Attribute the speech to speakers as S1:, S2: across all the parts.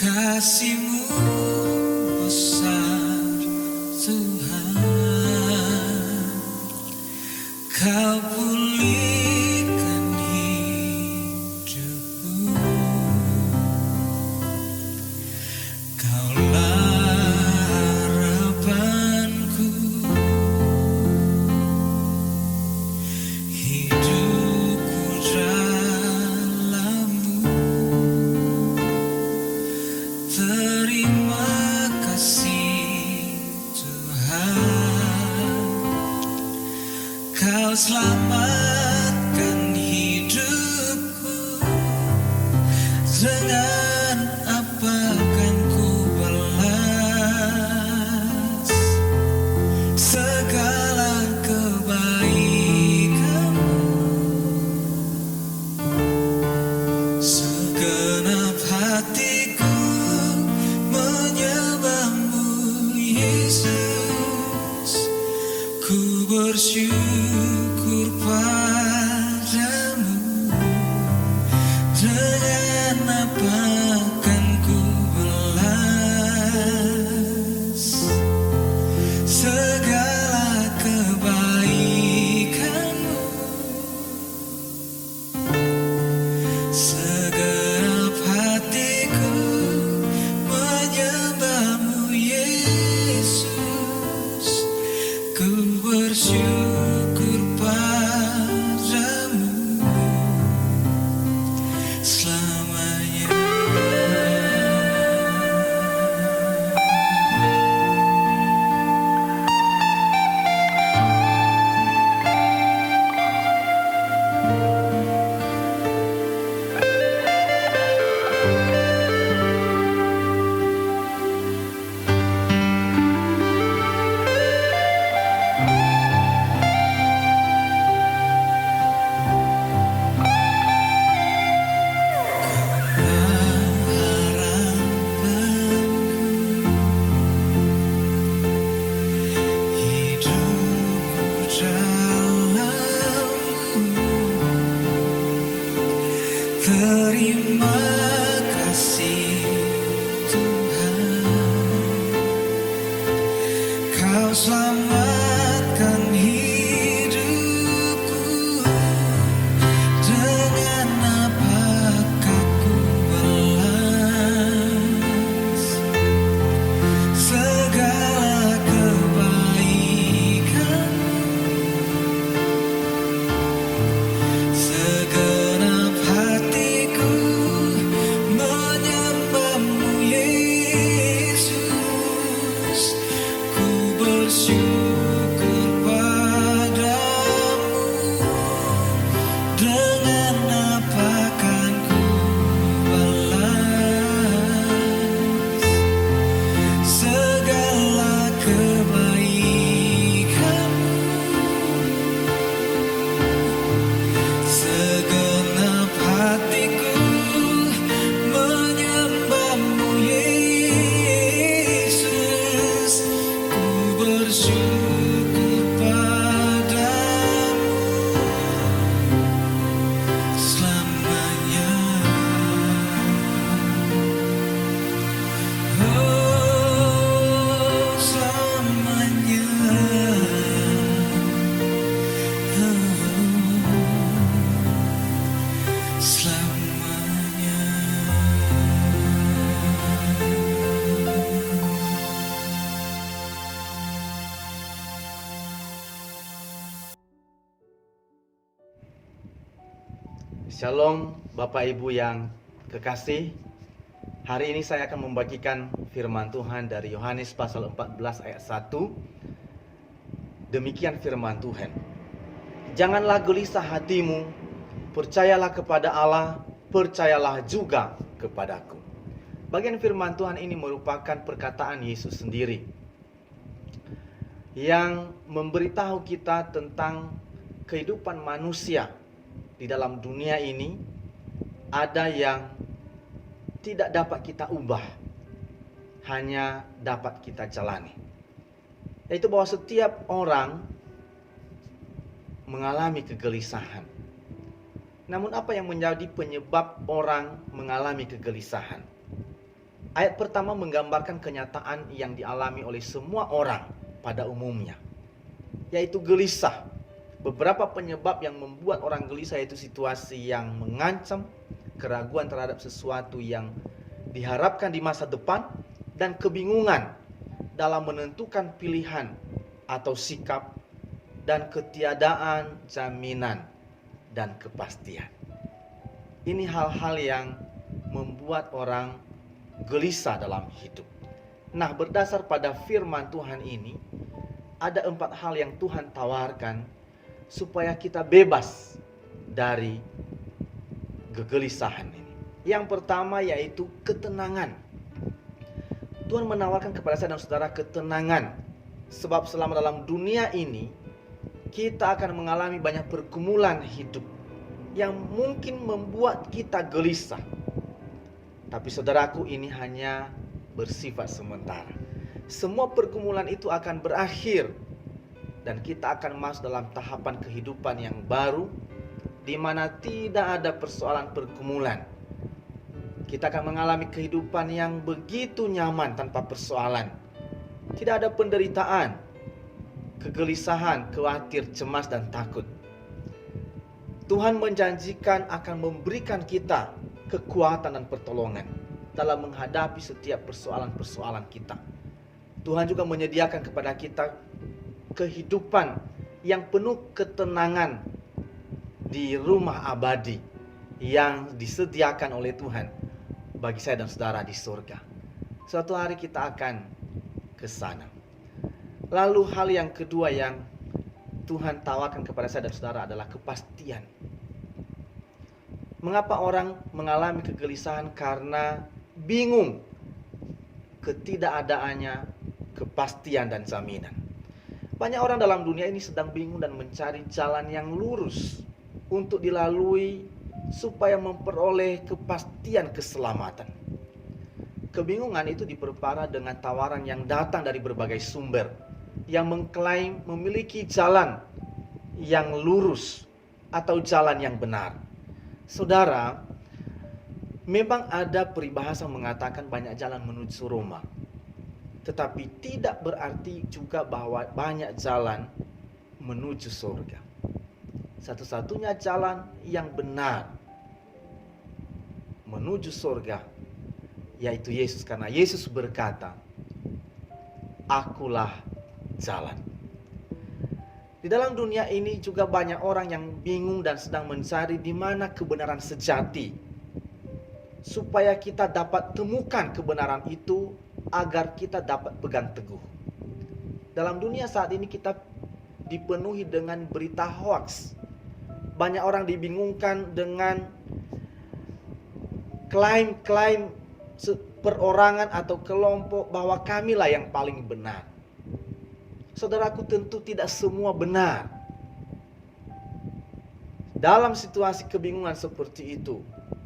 S1: Kasih-Mu besar Tuhan, Kau pulihkan hidupku, Kaulah harapanku, hidupku dalam-Mu. Terima kasih Tuhan, Kau selamatkan hidupku. Dengan apa kan ku balas segala kebaikan-Mu? Segenap hatiku menyembah-Mu, Yesus. Ku bersyukur padamu. Dengan apa kan ku balas segala kebaikan-Mu? Segenap hatiku menyembah-Mu, Yesus. Ku bersyukur padamu selamanya. Terima kasih Tuhan, Kau selamatkan hidupku. Dengan apakah ku balas segala kebaikan-Mu? Segenap hatiku menyembah-Mu, Yesus. Ku bersyukur padamu. Dengan apa kan ku balas segala kebaikan-Mu? Segenap hatiku menyembah-Mu, Yesus. Ku bersyukur padamu selamanya. Oh, selamanya. Selamanya.
S2: Shalom Bapak Ibu yang kekasih. Hari ini saya akan membagikan firman Tuhan dari Yohanes pasal 14 ayat 1. Demikian firman Tuhan. Janganlah gelisah hatimu, percayalah kepada Allah, percayalah juga kepadaku. Bagian firman Tuhan ini merupakan perkataan Yesus sendiri yang memberitahu kita tentang kehidupan manusia di dalam dunia ini. Ada yang tidak dapat kita ubah, hanya dapat kita jalani. Yaitu bahwa setiap orang mengalami kegelisahan. Namun apa yang menjadi penyebab orang mengalami kegelisahan? Ayat pertama menggambarkan kenyataan yang dialami oleh semua orang pada umumnya, yaitu gelisah. Beberapa penyebab yang membuat orang gelisah yaitu situasi yang mengancam, keraguan terhadap sesuatu yang diharapkan di masa depan, dan kebingungan dalam menentukan pilihan atau sikap, dan ketiadaan jaminan dan kepastian. Ini hal-hal yang membuat orang gelisah dalam hidup. Nah, berdasar pada firman Tuhan ini, ada 4 hal yang Tuhan tawarkan supaya kita bebas dari kegelisahan ini. Yang pertama yaitu ketenangan. Tuhan menawarkan kepada saya dan saudara ketenangan. Sebab selama dalam dunia ini, kita akan mengalami banyak pergumulan hidup yang mungkin membuat kita gelisah. Tapi saudaraku, ini hanya bersifat sementara. Semua pergumulan itu akan berakhir dan kita akan masuk dalam tahapan kehidupan yang baru di mana tidak ada persoalan pergumulan. Kita akan mengalami kehidupan yang begitu nyaman tanpa persoalan. Tidak ada penderitaan, kegelisahan, khawatir, cemas, dan takut. Tuhan menjanjikan akan memberikan kita kekuatan dan pertolongan dalam menghadapi setiap persoalan-persoalan kita. Tuhan juga menyediakan kepada kita kehidupan yang penuh ketenangan di rumah abadi yang disediakan oleh Tuhan bagi saya dan saudara di surga. Suatu hari kita akan ke sana. Lalu hal yang kedua yang Tuhan tawarkan kepada saya dan saudara adalah kepastian. Mengapa orang mengalami kegelisahan? Karena bingung ketidakadaannya kepastian dan jaminan. Banyak orang dalam dunia ini sedang bingung dan mencari jalan yang lurus untuk dilalui supaya memperoleh kepastian keselamatan. Kebingungan itu diperparah dengan tawaran yang datang dari berbagai sumber yang mengklaim memiliki jalan yang lurus atau jalan yang benar. Saudara, memang ada peribahasa mengatakan banyak jalan menuju Roma. Tetapi tidak berarti juga bahwa banyak jalan menuju surga. Satu-satunya jalan yang benar menuju surga yaitu Yesus, karena Yesus berkata, "Akulah jalan." Di dalam dunia ini juga banyak orang yang bingung dan sedang mencari di mana kebenaran sejati, supaya kita dapat temukan kebenaran itu agar kita dapat pegang teguh. Dalam dunia saat ini kita dipenuhi dengan berita hoaks. Banyak orang dibingungkan dengan klaim-klaim perorangan atau kelompok bahwa kamilah yang paling benar. Saudaraku, tentu tidak semua benar. Dalam situasi kebingungan seperti itu,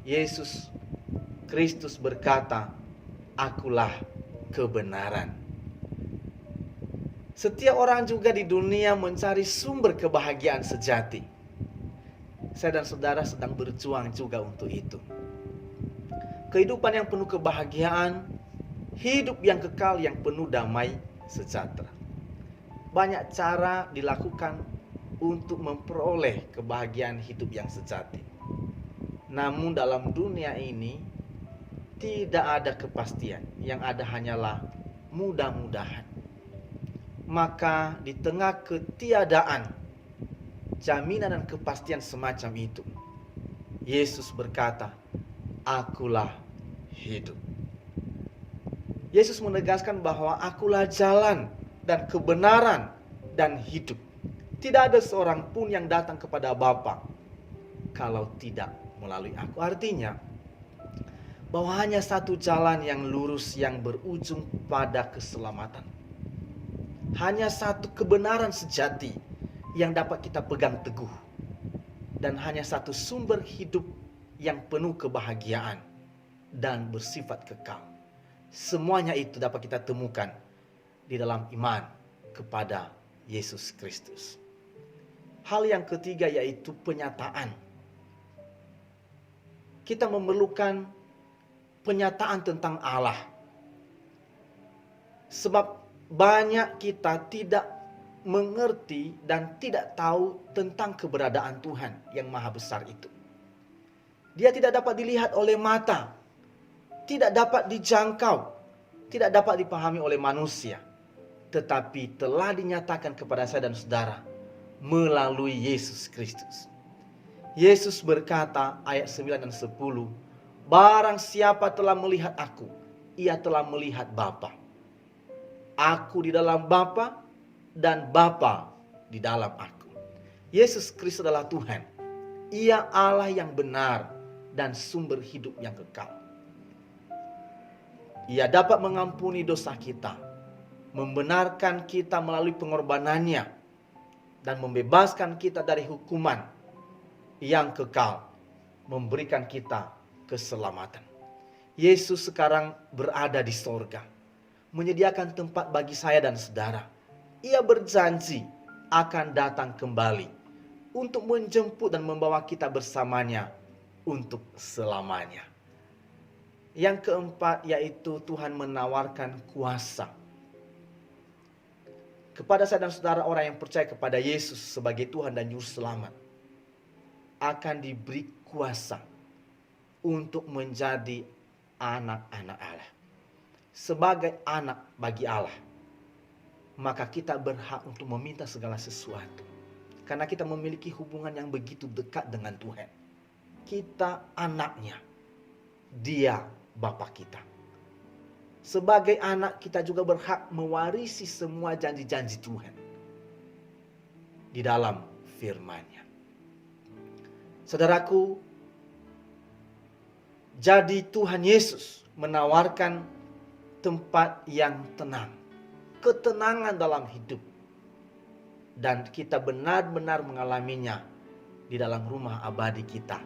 S2: Yesus Kristus berkata, "Akulah kebenaran." Setiap orang juga di dunia mencari sumber kebahagiaan sejati. Saya dan saudara sedang berjuang juga untuk itu. Kehidupan yang penuh kebahagiaan, hidup yang kekal yang penuh damai sejahtera. Banyak cara dilakukan untuk memperoleh kebahagiaan hidup yang sejati. Namun dalam dunia ini tidak ada kepastian, yang ada hanyalah mudah-mudahan. Maka di tengah ketiadaan jaminan dan kepastian semacam itu, Yesus berkata, "Akulah hidup." Yesus menegaskan bahwa akulah jalan dan kebenaran dan hidup. Tidak ada seorang pun yang datang kepada Bapa kalau tidak melalui aku. Artinya bahwa hanya satu jalan yang lurus yang berujung pada keselamatan. Hanya satu kebenaran sejati yang dapat kita pegang teguh. Dan hanya satu sumber hidup yang penuh kebahagiaan dan bersifat kekal. Semuanya itu dapat kita temukan di dalam iman kepada Yesus Kristus. Hal yang ketiga yaitu penyataan. Kita memerlukan penyataan tentang Allah. Sebab banyak kita tidak mengerti dan tidak tahu tentang keberadaan Tuhan yang maha besar itu. Dia tidak dapat dilihat oleh mata, tidak dapat dijangkau, tidak dapat dipahami oleh manusia, tetapi telah dinyatakan kepada saya dan saudara melalui Yesus Kristus. Yesus berkata ayat 9 dan 10, barang siapa telah melihat aku, ia telah melihat Bapa. Aku di dalam Bapa dan Bapa di dalam aku. Yesus Kristus adalah Tuhan. Ia Allah yang benar dan sumber hidup yang kekal. Ia dapat mengampuni dosa kita, membenarkan kita melalui pengorbanannya, dan membebaskan kita dari hukuman yang kekal, memberikan kita keselamatan. Yesus sekarang berada di sorga, menyediakan tempat bagi saya dan saudara. Ia berjanji akan datang kembali untuk menjemput dan membawa kita bersamanya untuk selamanya. Yang keempat yaitu Tuhan menawarkan kuasa. Kepada saya dan saudara orang yang percaya kepada Yesus sebagai Tuhan dan Juru Selamat, akan diberi kuasa untuk menjadi anak-anak Allah. Sebagai anak bagi Allah, maka kita berhak untuk meminta segala sesuatu. Karena kita memiliki hubungan yang begitu dekat dengan Tuhan. Kita anaknya, Dia Bapa kita. Sebagai anak kita juga berhak mewarisi semua janji-janji Tuhan di dalam firman-Nya. Saudaraku, jadi Tuhan Yesus menawarkan tempat yang tenang, ketenangan dalam hidup, dan kita benar-benar mengalaminya di dalam rumah abadi kita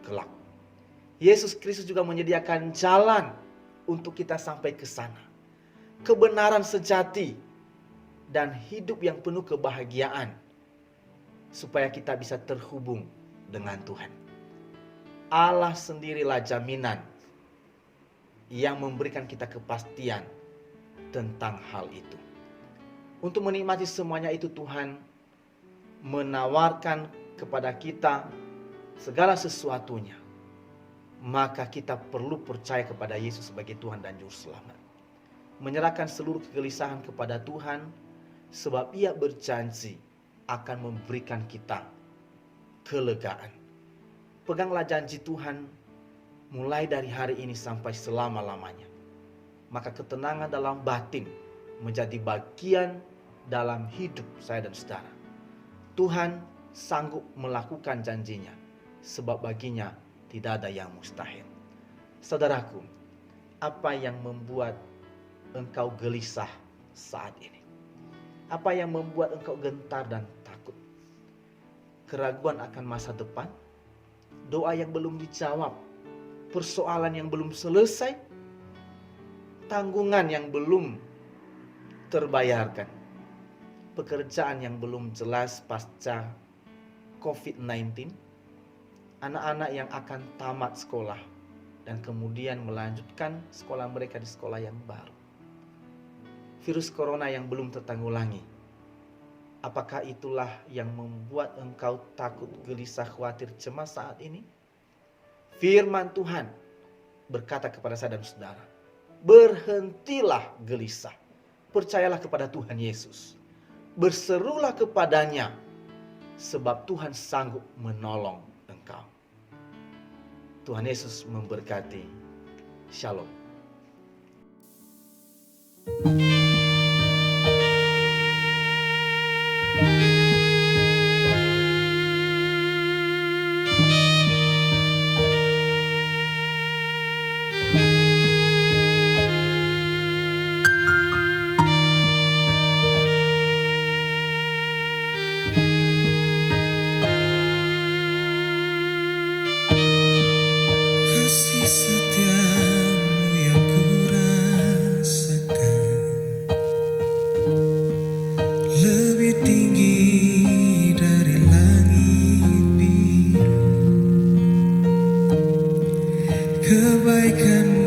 S2: kelak. Yesus Kristus juga menyediakan jalan untuk kita sampai ke sana. Kebenaran sejati dan hidup yang penuh kebahagiaan, supaya kita bisa terhubung dengan Tuhan. Allah sendirilah jaminan yang memberikan kita kepastian tentang hal itu. Untuk menikmati semuanya itu, Tuhan menawarkan kepada kita segala sesuatunya. Maka kita perlu percaya kepada Yesus sebagai Tuhan dan Juru Selamat. Menyerahkan seluruh kegelisahan kepada Tuhan, sebab Ia berjanji akan memberikan kita kelegaan. Peganglah janji Tuhan mulai dari hari ini sampai selama-lamanya. Maka ketenangan dalam batin menjadi bagian dalam hidup saya dan saudara. Tuhan sanggup melakukan janjinya, sebab baginya tidak ada yang mustahil. Saudaraku, apa yang membuat engkau gelisah saat ini? Apa yang membuat engkau gentar dan takut? Keraguan akan masa depan? Doa yang belum dijawab? Persoalan yang belum selesai? Tanggungan yang belum terbayarkan? Pekerjaan yang belum jelas pasca COVID-19? Anak-anak yang akan tamat sekolah dan kemudian melanjutkan sekolah mereka di sekolah yang baru. Virus corona yang belum tertanggulangi. Apakah itulah yang membuat engkau takut, gelisah, khawatir, cemas saat ini? Firman Tuhan berkata kepada saya dan saudara, berhentilah gelisah. Percayalah kepada Tuhan Yesus. Berserulah kepadanya, sebab Tuhan sanggup menolong engkau. Tuhan Yesus memberkati. Shalom.
S1: Kasih setiamu yang kurasakan lebih tinggi dari langit biru. Kebaikan